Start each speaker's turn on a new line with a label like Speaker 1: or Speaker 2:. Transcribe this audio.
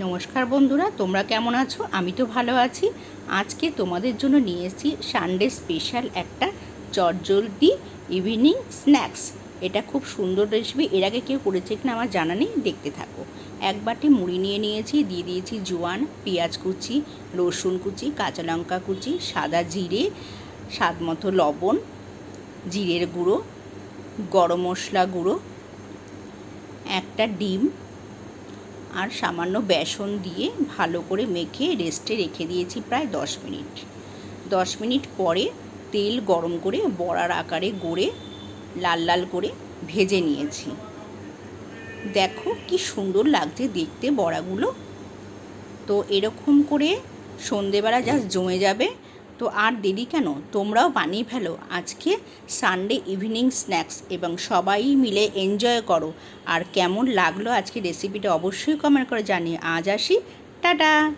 Speaker 1: নমস্কার বন্ধুরা, তোমরা কেমন আছো? আমি তো ভালো আছি। আজকে তোমাদের জন্য নিয়ে এসেছি সানডে স্পেশাল একটা চটজলদি ইভিনিং স্ন্যাক্স। এটা খুব সুন্দর রেসিপি। এর আগে কেউ করেছে কিনা আমার জানা নেই, দেখতে থাকো। এক বাটি মুড়ি নিয়ে নিয়েছি, দিয়ে দিয়েছি জোয়ান, পেঁয়াজ কুচি, রসুন কুচি, কাঁচা লঙ্কা কুচি, সাদা জিরে, স্বাদ মতো লবণ, জিরের গুঁড়ো, গরম মশলা গুঁড়ো, একটা ডিম আর সামান্য বেসন দিয়ে ভালো করে মেখে রেস্টে রেখে দিয়েছি প্রায় 10 মিনিট। 10 মিনিট পরে তেল গরম করে বড়ার আকারে গড়ে লাল লাল করে ভেজে নিয়েছি। দেখো কি সুন্দর লাগছে দেখতে বড়াগুলো। তো এরকম করে সন্ধেবেলা জাস্ট জমে যাবে। তো আর দেরি কেন, তোমরাও বানিয়ে ফেলো আজকে সানডে ইভিনিং স্ন্যাক্স এবং সবাই মিলে এনজয় করো। আর কেমন লাগলো আজকে রেসিপিটা অবশ্যই কমেন্ট করে জানিয়ে আজ আসি, টাটা।